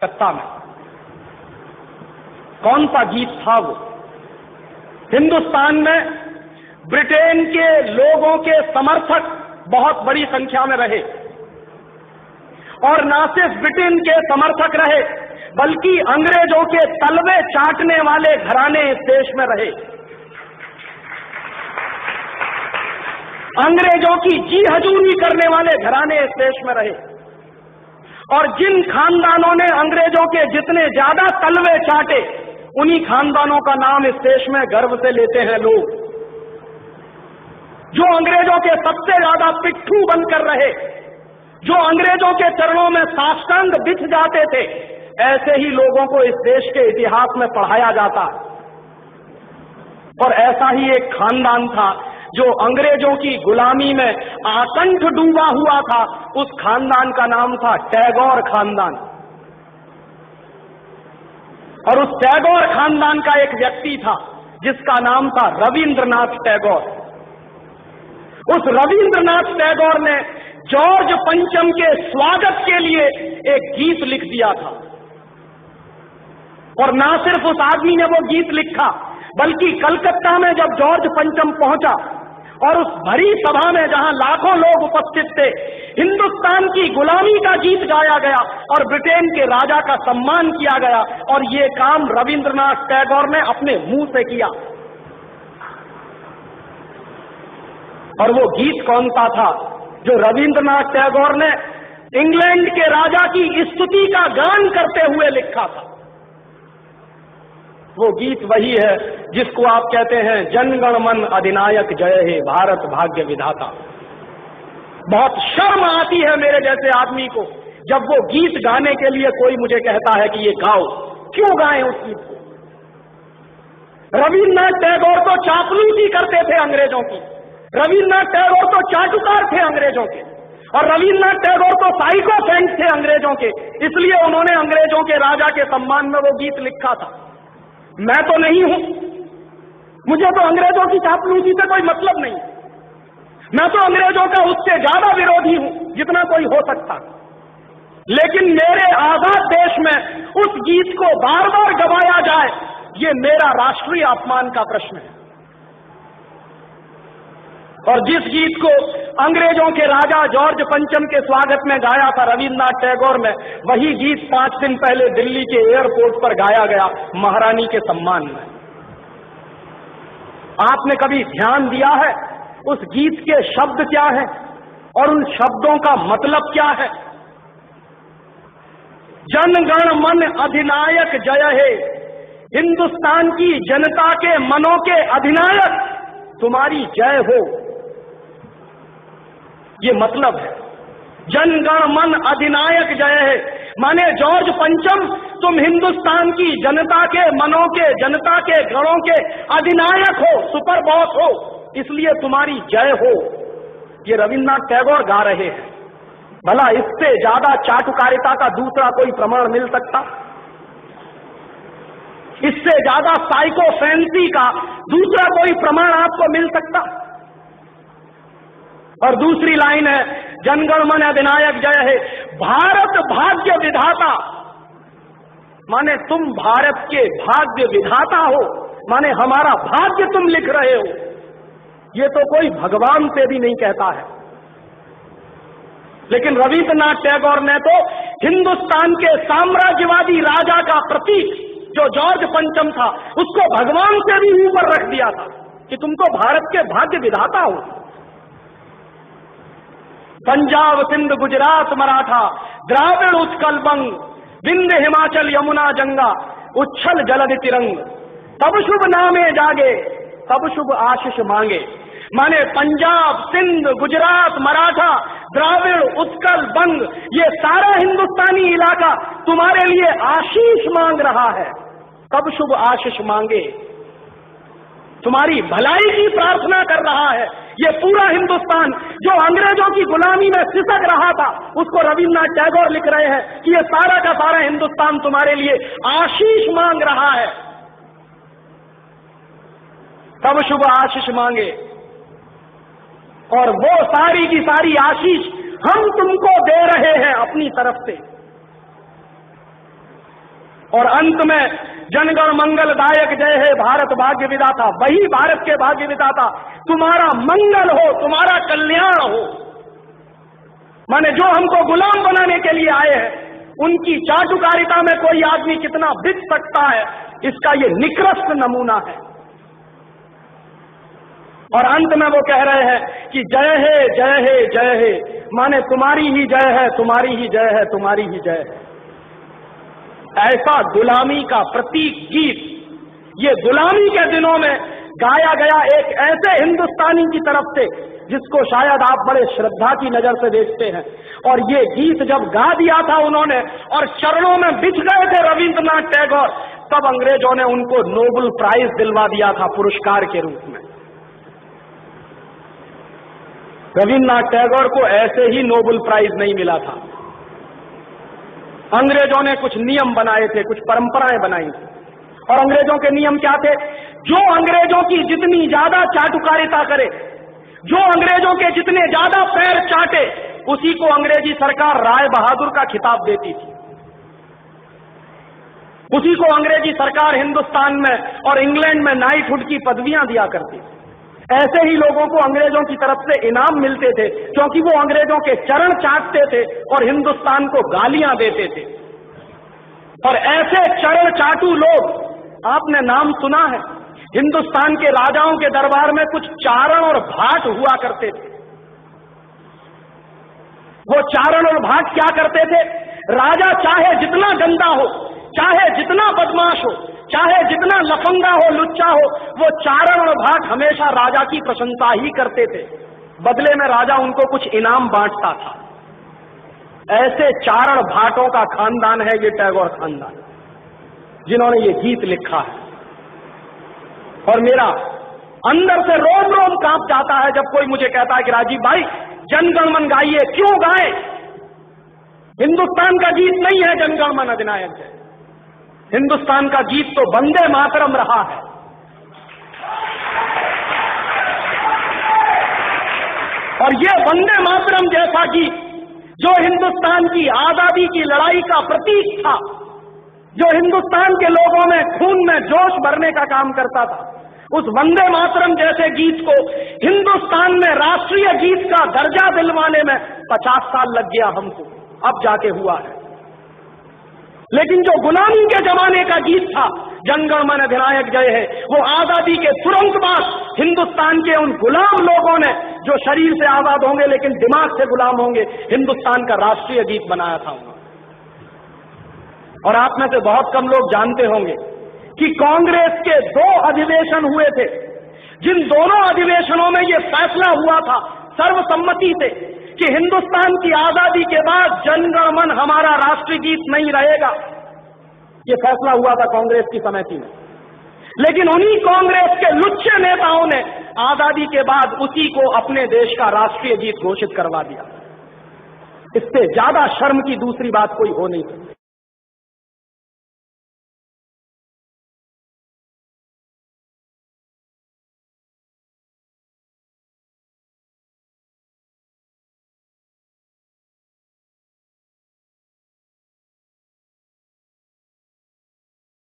कलकत्ता में। कौन सा गीत था वो? हिंदुस्तान में ब्रिटेन के लोगों के समर्थक बहुत बड़ी संख्या में रहे, और न सिर्फ ब्रिटेन के समर्थक रहे बल्कि अंग्रेजों के तलवे चाटने वाले घराने इस देश में रहे। अंग्रेजों की जी हजूरी करने वाले घराने इस देश में रहे, और जिन खानदानों ने अंग्रेजों के जितने ज्यादा तलवे चाटे, उन्हीं खानदानों का नाम इस देश में गर्व से लेते हैं लोग। जो अंग्रेजों के सबसे ज्यादा पिट्ठू बनकर रहे, जो अंग्रेजों के चरणों में साष्टांग बिछ जाते थे, ऐसे ही लोगों को इस देश के इतिहास में पढ़ाया जाता। और ऐसा ही एक खानदान था जो अंग्रेजों की गुलामी में आकंठ डूबा हुआ था। उस खानदान का नाम था टैगोर खानदान। और उस टैगोर खानदान का एक व्यक्ति था जिसका नाम था रविंद्रनाथ टैगोर। उस रविंद्रनाथ टैगोर ने जॉर्ज पंचम के स्वागत के लिए एक गीत लिख दिया था। और ना सिर्फ उस आदमी ने वो गीत लिखा, बल्कि कलकत्ता में जब जॉर्ज पंचम पहुंचा और उस भरी सभा में जहां लाखों लोग उपस्थित थे, हिंदुस्तान की गुलामी का गीत गाया गया और ब्रिटेन के राजा का सम्मान किया गया। और ये काम रविंद्रनाथ टैगोर ने अपने मुंह से किया। और वो गीत कौन सा था जो रविंद्रनाथ टैगोर ने इंग्लैंड के राजा की स्तुति का गान करते हुए लिखा था? वो गीत वही है जिसको आप कहते हैं जन गण मन अधिनायक जय हे भारत भाग्य विधाता। बहुत शर्म आती है मेरे जैसे आदमी को जब वो गीत गाने के लिए कोई मुझे कहता है कि ये गाओ। क्यों गाएं उस गीत को? रविन्द्रनाथ टैगोर तो चापलूसी करते थे अंग्रेजों की, रविन्द्रनाथ टैगोर तो चाटुकार थे अंग्रेजों के, और रविन्द्रनाथ टैगोर तो साइकोसेंट थे अंग्रेजों के। इसलिए उन्होंने अंग्रेजों के राजा के सम्मान में वो गीत लिखा था। मैं तो नहीं हूं, मुझे तो अंग्रेजों की चापलूसी से कोई मतलब नहीं। मैं तो अंग्रेजों का उससे ज्यादा विरोधी हूं जितना कोई हो सकता। लेकिन मेरे आजाद देश में उस गीत को बार बार गवाया जाए, ये मेरा राष्ट्रीय अपमान का प्रश्न है। और जिस गीत को अंग्रेजों के राजा जॉर्ज पंचम के स्वागत में गाया था रविन्द्रनाथ टैगोर में, वही गीत 5 दिन पहले दिल्ली के एयरपोर्ट पर गाया गया महारानी के सम्मान में। आपने कभी ध्यान दिया है उस गीत के शब्द क्या हैं और उन शब्दों का मतलब क्या है? जन गण मन अधिनायक जय हे, हिंदुस्तान की जनता के मनों के अधिनायक तुम्हारी जय हो, ये मतलब है। जन गण मन अधिनायक जय है माने जॉर्ज पंचम तुम हिंदुस्तान की जनता के मनों के, जनता के गणों के अधिनायक हो, सुपर बॉस हो, इसलिए तुम्हारी जय हो। ये रविन्द्रनाथ टैगोर गा रहे हैं। भला इससे ज्यादा चाटुकारिता का दूसरा कोई प्रमाण मिल सकता? इससे ज्यादा साइकोफेंसी का दूसरा कोई प्रमाण आपको मिल सकता? और दूसरी लाइन है जनगण मन अधिनायक जय है, भारत भाग्य विधाता, माने तुम भारत के भाग्य विधाता हो, माने हमारा भाग्य तुम लिख रहे हो। ये तो कोई भगवान से भी नहीं कहता है। लेकिन रविन्द्रनाथ टैगोर ने तो हिंदुस्तान के साम्राज्यवादी राजा का प्रतीक जो जॉर्ज पंचम था, उसको भगवान से भी ऊपर रख दिया था कि तुम तो भारत के भाग्य विधाता हो। पंजाब सिंध गुजरात मराठा द्राविड़ उत्कल बंग, विंध्य हिमाचल यमुना जंगा, उच्छल जलधि तिरंग, तब शुभ नामे जागे तब शुभ आशीष मांगे। माने पंजाब सिंध गुजरात मराठा द्राविड़ उत्कल बंग, ये सारा हिंदुस्तानी इलाका तुम्हारे लिए आशीष मांग रहा है, तब शुभ आशीष मांगे, तुम्हारी भलाई की प्रार्थना कर रहा है। ये पूरा हिंदुस्तान जो अंग्रेजों की गुलामी में सिसक रहा था, उसको रविन्द्रनाथ टैगोर लिख रहे हैं कि ये सारा का सारा हिंदुस्तान तुम्हारे लिए आशीष मांग रहा है, तब शुभ आशीष मांगे। और वो सारी की सारी आशीष हम तुमको दे रहे हैं अपनी तरफ से। और अंत में जनगण मंगलदायक जय हे भारत भाग्य विधाता, वही भारत के भाग्य विधाता तुम्हारा मंगल हो, तुम्हारा कल्याण हो। माने जो हमको गुलाम बनाने के लिए आए हैं, उनकी चाटुकारिता में कोई आदमी कितना बिक सकता है, इसका ये निकृष्ट नमूना है। और अंत में वो कह रहे हैं कि जय हे जय हे जय हे, माने तुम्हारी ही जय है, तुम्हारी ही जय है, तुम्हारी ही जय है। ऐसा गुलामी का प्रतीक गीत ये गुलामी के दिनों में गाया गया एक ऐसे हिंदुस्तानी की तरफ से जिसको शायद आप बड़े श्रद्धा की नजर से देखते हैं। और ये गीत जब गा दिया था उन्होंने और चरणों में बिछ गए थे रविंद्रनाथ टैगोर, तब अंग्रेजों ने उनको नोबेल प्राइज दिलवा दिया था पुरस्कार के रूप में। रविंद्रनाथ टैगोर को ऐसे ही नोबेल प्राइज नहीं मिला था। अंग्रेजों ने कुछ नियम बनाए थे, कुछ परंपराएं बनाई थी, और अंग्रेजों के नियम क्या थे? जो अंग्रेजों की जितनी ज्यादा चाटुकारिता करे, जो अंग्रेजों के जितने ज्यादा पैर चाटे, उसी को अंग्रेजी सरकार राय बहादुर का खिताब देती थी। उसी को अंग्रेजी सरकार हिंदुस्तान में और इंग्लैंड में नाइटहुड की पदवियां दिया करती थी। ऐसे ही लोगों को अंग्रेजों की तरफ से इनाम मिलते थे, क्योंकि वो अंग्रेजों के चरण चाटते थे और हिंदुस्तान को गालियां देते थे। और ऐसे चरण चाटू लोग, आपने नाम सुना है, हिंदुस्तान के राजाओं के दरबार में कुछ चारण और भाट हुआ करते थे। वो चारण और भाट क्या करते थे? राजा चाहे जितना गंदा हो, चाहे जितना बदमाश हो, चाहे जितना लफंगा हो, लुच्चा हो, वो चारण और भाट हमेशा राजा की प्रशंसा ही करते थे। बदले में राजा उनको कुछ इनाम बांटता था। ऐसे चारण भाटों का खानदान है ये टैगोर खानदान, जिन्होंने ये गीत लिखा है। और मेरा अंदर से रोम रोम कांप जाता है जब कोई मुझे कहता है कि राजीव भाई जनगण मन गाइए। क्यों गाएं? हिंदुस्तान का गीत नहीं है जनगण मन अधिनायक जय। हिंदुस्तान का गीत तो वंदे मातरम रहा है। और ये वंदे मातरम जैसा गीत जो हिंदुस्तान की आजादी की लड़ाई का प्रतीक था, जो हिंदुस्तान के लोगों में खून में जोश भरने का काम करता था, उस वंदे मातरम जैसे गीत को हिंदुस्तान में राष्ट्रीय गीत का दर्जा दिलवाने में 50 साल लग गया हमको, अब जाके हुआ है। लेकिन जो गुलामी के जमाने का गीत था, जनगण मन अधिनायक जय है, वो आजादी के तुरंत बाद हिंदुस्तान के उन गुलाम लोगों ने, जो शरीर से आजाद होंगे लेकिन दिमाग से गुलाम होंगे, हिंदुस्तान का राष्ट्रीय गीत बनाया था उन्होंने। और आप में से बहुत कम लोग जानते होंगे कि कांग्रेस के 2 अधिवेशन हुए थे, जिन दोनों अधिवेशनों में यह फैसला हुआ था सर्वसम्मति से कि हिंदुस्तान की आजादी के बाद जनगण मन हमारा राष्ट्रीय गीत नहीं रहेगा। यह फैसला हुआ था कांग्रेस की समिति में। लेकिन उन्हीं कांग्रेस के लुच्चे नेताओं ने आजादी के बाद उसी को अपने देश का राष्ट्रीय गीत घोषित करवा दिया। इससे ज्यादा शर्म की दूसरी बात कोई हो नहीं सकती।